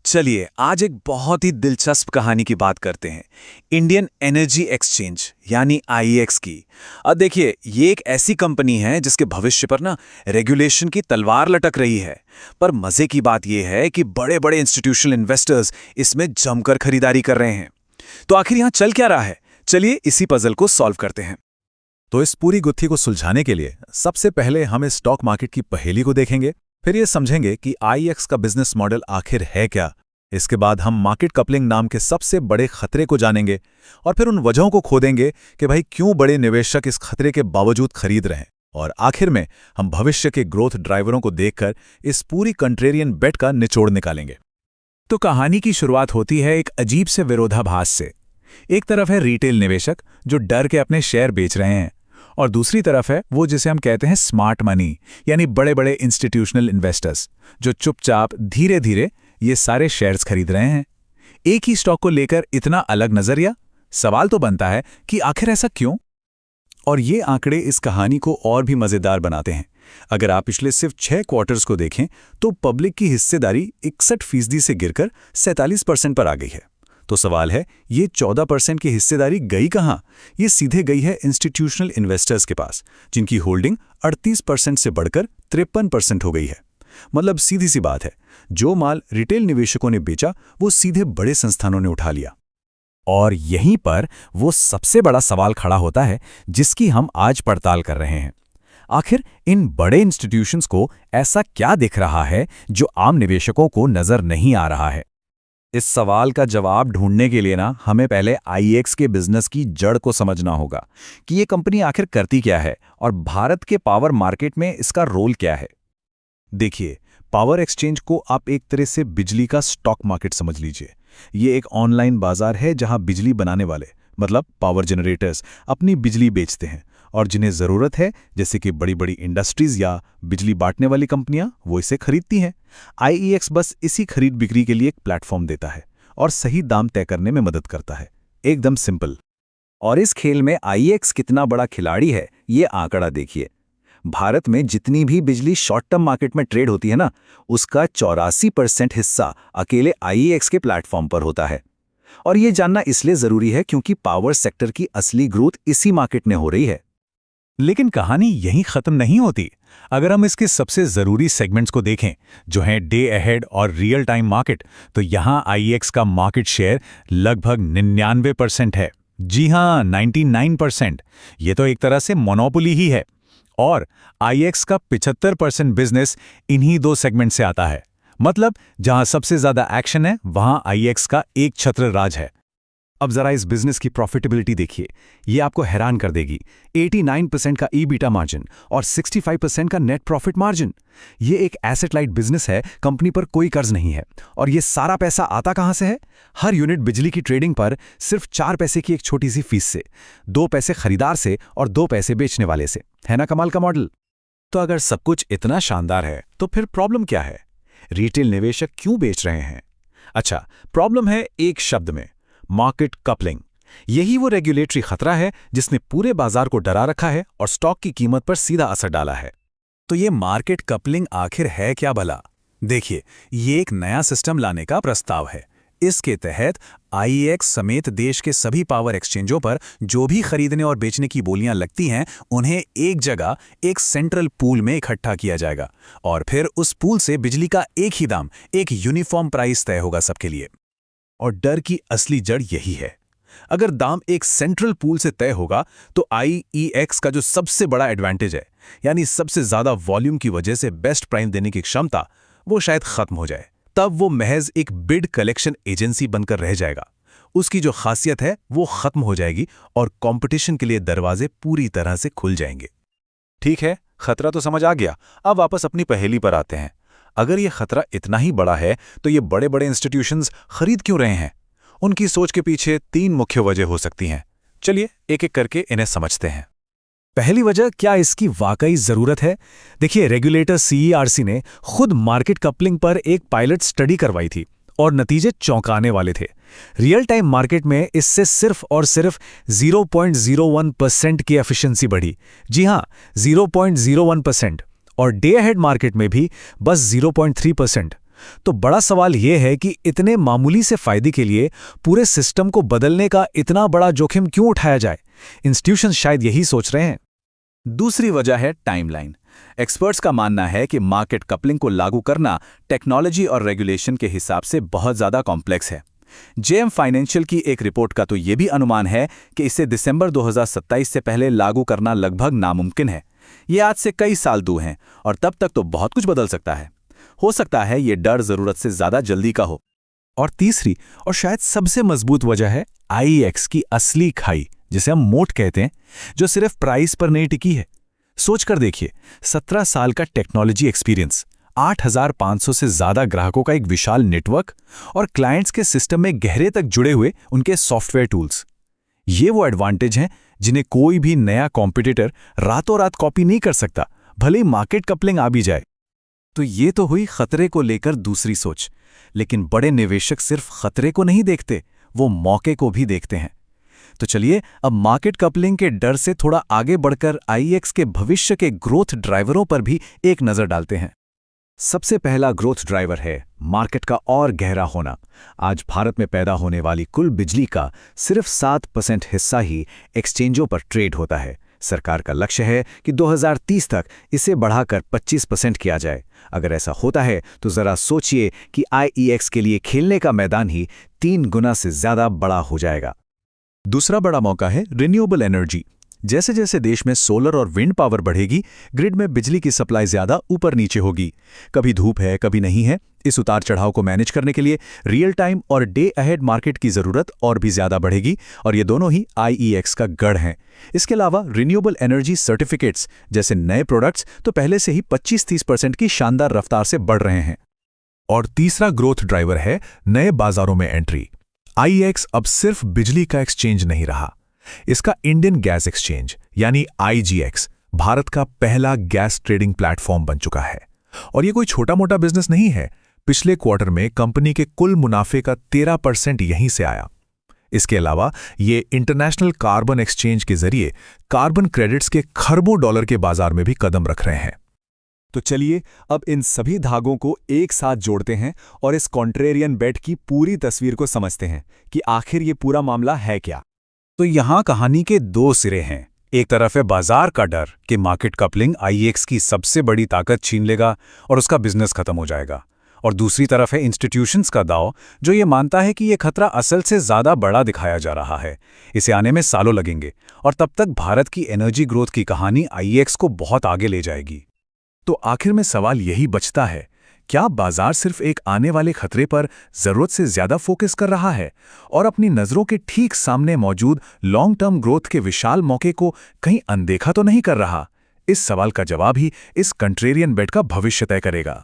चलिए आज एक बहुत ही दिलचस्प कहानी की बात करते हैं। इंडियन एनर्जी एक्सचेंज यानी आईईएक्स की। अब देखिए, ये एक ऐसी कंपनी है जिसके भविष्य पर ना रेगुलेशन की तलवार लटक रही है। पर मजे की बात यह है कि बड़े बड़े इंस्टीट्यूशनल इन्वेस्टर्स इसमें जमकर खरीदारी कर रहे हैं। तो आखिर यहां चल क्या रहा है, चलिए इसी पजल को सॉल्व करते हैं। तो इस पूरी गुत्थी को सुलझाने के लिए सबसे पहले हम इस स्टॉक मार्केट की पहेली को देखेंगे, फिर ये समझेंगे कि आईईएक्स का बिजनेस मॉडल आखिर है क्या। इसके बाद हम मार्केट कपलिंग नाम के सबसे बड़े खतरे को जानेंगे और फिर उन वजहों को खोदेंगे कि भाई क्यों बड़े निवेशक इस खतरे के बावजूद खरीद रहे हैं। और आखिर में हम भविष्य के ग्रोथ ड्राइवरों को देखकर इस पूरी कंट्रेरियन बेट का निचोड़ निकालेंगे। तो कहानी की शुरुआत होती है एक अजीब से विरोधाभास से। एक तरफ है रिटेल निवेशक जो डर के अपने शेयर बेच रहे हैं, और दूसरी तरफ है वो जिसे हम कहते हैं स्मार्ट मनी यानी बड़े बड़े इंस्टीट्यूशनल इन्वेस्टर्स जो चुपचाप धीरे धीरे ये सारे शेयर्स खरीद रहे हैं। एक ही स्टॉक को लेकर इतना अलग नजरिया। सवाल तो बनता है कि आखिर ऐसा क्यों। और ये आंकड़े इस कहानी को और भी मजेदार बनाते हैं। अगर आप पिछले सिर्फ 6 क्वार्टर्स को देखें तो पब्लिक की हिस्सेदारी 61% से गिरकर 47% पर आ गई है। तो सवाल है, ये 14% की हिस्सेदारी गई कहां? ये सीधे गई है इंस्टीट्यूशनल इन्वेस्टर्स के पास, जिनकी होल्डिंग 38% से बढ़कर 53% हो गई है। मतलब सीधी सी बात है, जो माल रिटेल निवेशकों ने बेचा वो सीधे बड़े संस्थानों ने उठा लिया। और यहीं पर वो सबसे बड़ा सवाल खड़ा होता है जिसकी हम आज पड़ताल कर रहे हैं। आखिर इन बड़े इंस्टीट्यूशंस को ऐसा क्या दिख रहा है जो आम निवेशकों को नजर नहीं आ रहा है? इस सवाल का जवाब ढूंढने के लिए ना हमें पहले आईईएक्स के बिजनेस की जड़ को समझना होगा कि ये कंपनी आखिर करती क्या है और भारत के पावर मार्केट में इसका रोल क्या है। देखिए, पावर एक्सचेंज को आप एक तरह से बिजली का स्टॉक मार्केट समझ लीजिए। ये एक ऑनलाइन बाजार है जहां बिजली बनाने वाले मतलब पावर जनरेटर्स अपनी बिजली बेचते हैं और जिन्हें ज़रूरत है, जैसे कि बड़ी बड़ी इंडस्ट्रीज या बिजली बांटने वाली कंपनियां, वो इसे खरीदती हैं। आईईएक्स बस इसी खरीद बिक्री के लिए एक प्लेटफॉर्म देता है और सही दाम तय करने में मदद करता है। एकदम सिंपल। और इस खेल में आईईएक्स कितना बड़ा खिलाड़ी है, ये आंकड़ा देखिए। भारत में जितनी भी बिजली शॉर्ट टर्म मार्केट में ट्रेड होती है ना, उसका 84% हिस्सा अकेले आईईएक्स के प्लेटफॉर्म पर होता है। और ये जानना इसलिए जरूरी है क्योंकि पावर सेक्टर की असली ग्रोथ इसी मार्केट में हो रही है। लेकिन कहानी यहीं खत्म नहीं होती। अगर हम इसके सबसे जरूरी सेगमेंट्स को देखें, जो हैं डे अहेड और रियल टाइम मार्केट, तो यहां आईईएक्स का मार्केट शेयर लगभग 99% है। जी हां, 99%। ये तो एक तरह से मोनोपोली ही है। और आईईएक्स का 75% बिजनेस इन्हीं दो सेगमेंट से आता है। मतलब जहां सबसे ज्यादा एक्शन है वहां आईईएक्स का एक छत्र राज है। अब जरा इस बिजनेस की प्रॉफिटेबिलिटी देखिए, ये आपको हैरान कर देगी। 89% का ईबीटा मार्जिन और 65% का नेट प्रॉफिट मार्जिन। ये एक एसेट लाइट बिजनेस है, कंपनी पर कोई कर्ज नहीं है। और ये सारा पैसा आता कहां से है? हर यूनिट बिजली की ट्रेडिंग पर सिर्फ 4 पैसे की एक छोटी सी फीस से, 2 पैसे खरीदार से और 2 पैसे बेचने वाले से। है ना कमाल का मॉडल? तो अगर सब कुछ इतना शानदार है तो फिर प्रॉब्लम क्या है? रिटेल निवेशक क्यों बेच रहे हैं? अच्छा, प्रॉब्लम है एक शब्द में, मार्केट कपलिंग। यही वो रेगुलेटरी खतरा है जिसने पूरे बाजार को डरा रखा है और स्टॉक की कीमत पर सीधा असर डाला है। तो ये मार्केट कपलिंग आखिर है क्या भला? देखिए, ये एक नया सिस्टम लाने का प्रस्ताव है। इसके तहत आईईएक्स समेत देश के सभी पावर एक्सचेंजों पर जो भी खरीदने और बेचने की बोलियां लगती हैं, उन्हें एक जगह एक सेंट्रल पूल में इकट्ठा किया जाएगा और फिर उस पूल से बिजली का एक ही दाम, एक यूनिफॉर्म प्राइस तय होगा सबके लिए। और डर की असली जड़ यही है। अगर दाम एक सेंट्रल पूल से तय होगा तो आईईएक्स का जो सबसे बड़ा एडवांटेज है, यानी सबसे ज्यादा वॉल्यूम की वजह से बेस्ट प्राइस देने की क्षमता, वो शायद खत्म हो जाए। तब वो महज एक बिड कलेक्शन एजेंसी बनकर रह जाएगा। उसकी जो खासियत है वो खत्म हो जाएगी और कंपटीशन के लिए दरवाजे पूरी तरह से खुल जाएंगे। ठीक है, खतरा तो समझ आ गया। अब वापस अपनी पहेली पर आते हैं। अगर ये खतरा इतना ही बड़ा है तो ये बड़े बड़े इंस्टीट्यूशंस खरीद क्यों रहे हैं? उनकी सोच के पीछे 3 मुख्य वजह हो सकती हैं। चलिए एक एक करके इन्हें समझते हैं। पहली वजह, क्या इसकी वाकई जरूरत है? देखिए, रेगुलेटर सीईआरसी ने खुद मार्केट कपलिंग पर एक पायलट स्टडी करवाई थी और नतीजे चौंकाने वाले थे। रियल टाइम मार्केट में इससे सिर्फ और सिर्फ 0.01% की एफिशिएंसी बढ़ी। जी हां, 0.01%। और डे अहेड मार्केट में भी बस 0.3%। तो बड़ा सवाल यह है कि इतने मामूली से फायदे के लिए पूरे सिस्टम को बदलने का इतना बड़ा जोखिम क्यों उठाया जाए? इंस्टीट्यूशंस शायद यही सोच रहे हैं। दूसरी वजह है टाइमलाइन। एक्सपर्ट्स का मानना है कि मार्केट कपलिंग को लागू करना टेक्नोलॉजी और रेगुलेशन के हिसाब से बहुत ज़्यादा कॉम्प्लेक्स है। जेएम फाइनेंशियल की एक रिपोर्ट का तो ये भी अनुमान है कि इसे दिसंबर 2027 से पहले लागू करना लगभग नामुमकिन है। ये आज से कई साल दूर हैं और तब तक तो बहुत कुछ बदल सकता है। हो सकता है ये डर ज़रूरत से ज़्यादा जल्दी का हो। और तीसरी और शायद सबसे मजबूत वजह है आईईएक्स की असली खाई, जिसे हम मोट कहते हैं, जो सिर्फ प्राइस पर नहीं टिकी है। सोचकर देखिए, 17 साल का टेक्नोलॉजी एक्सपीरियंस, 8,500 से ज़्यादा ग्राहकों का एक विशाल नेटवर्क और क्लाइंट्स के सिस्टम में गहरे तक जुड़े हुए उनके सॉफ्टवेयर टूल्स। ये वो एडवांटेज हैं जिन्हें कोई भी नया कॉम्पिटिटर रातों रात कॉपी नहीं कर सकता, भले ही मार्केट कपलिंग आ भी जाए। तो ये तो हुई खतरे को लेकर दूसरी सोच, लेकिन बड़े निवेशक सिर्फ खतरे को नहीं देखते, वो मौके को भी देखते हैं। तो चलिए अब मार्केट कपलिंग के डर से थोड़ा आगे बढ़कर आईईएक्स के भविष्य के ग्रोथ ड्राइवरों पर भी एक नज़र डालते हैं। सबसे पहला ग्रोथ ड्राइवर है मार्केट का और गहरा होना। आज भारत में पैदा होने वाली कुल बिजली का सिर्फ 7% हिस्सा ही एक्सचेंजों पर ट्रेड होता है। सरकार का लक्ष्य है कि 2030 तक इसे बढ़ाकर 25% किया जाए। अगर ऐसा होता है तो जरा सोचिए कि आईईएक्स के लिए खेलने का मैदान ही 3 गुना से ज्यादा बड़ा हो जाएगा। दूसरा बड़ा मौका है रिन्यूएबल एनर्जी। जैसे जैसे देश में सोलर और विंड पावर बढ़ेगी, ग्रिड में बिजली की सप्लाई ज्यादा ऊपर नीचे होगी। कभी धूप है, कभी नहीं है। इस उतार चढ़ाव को मैनेज करने के लिए रियल टाइम और डे अहेड मार्केट की जरूरत और भी ज्यादा बढ़ेगी, और ये दोनों ही आईईएक्स का गढ़ हैं। इसके अलावा रिन्यूएबल एनर्जी सर्टिफिकेट्स जैसे नए प्रोडक्ट्स तो पहले से ही 25-30% की शानदार रफ्तार से बढ़ रहे हैं। और तीसरा ग्रोथ ड्राइवर है नए बाजारों में एंट्री। आईईएक्स अब सिर्फ बिजली का एक्सचेंज नहीं रहा, इसका इंडियन गैस एक्सचेंज यानी आईजीएक्स भारत का पहला गैस ट्रेडिंग प्लेटफॉर्म बन चुका है। और ये कोई छोटा मोटा बिजनेस नहीं है। पिछले क्वार्टर में कंपनी के कुल मुनाफे का 13% यहीं से आया। इसके अलावा ये इंटरनेशनल कार्बन एक्सचेंज के जरिए कार्बन क्रेडिट्स के खरबों डॉलर के बाजार में भी कदम रख रहे हैं। तो चलिए अब इन सभी धागों को एक साथ जोड़ते हैं और इस कॉन्ट्रेरियन बेट की पूरी तस्वीर को समझते हैं कि आखिर ये पूरा मामला है क्या। तो यहाँ कहानी के 2 सिरे हैं। एक तरफ है बाजार का डर कि मार्केट कपलिंग आईईएक्स की सबसे बड़ी ताकत छीन लेगा और उसका बिजनेस खत्म हो जाएगा, और दूसरी तरफ है इंस्टीट्यूशंस का दांव जो ये मानता है कि ये खतरा असल से ज़्यादा बड़ा दिखाया जा रहा है। इसे आने में सालों लगेंगे और तब तक भारत की एनर्जी ग्रोथ की कहानी आईईएक्स को बहुत आगे ले जाएगी। तो आखिर में सवाल यही बचता है, क्या बाजार सिर्फ एक आने वाले खतरे पर जरूरत से ज्यादा फोकस कर रहा है और अपनी नजरों के ठीक सामने मौजूद लॉन्ग टर्म ग्रोथ के विशाल मौके को कहीं अनदेखा तो नहीं कर रहा? इस सवाल का जवाब ही इस कंट्रेरियन बेट का भविष्य तय करेगा।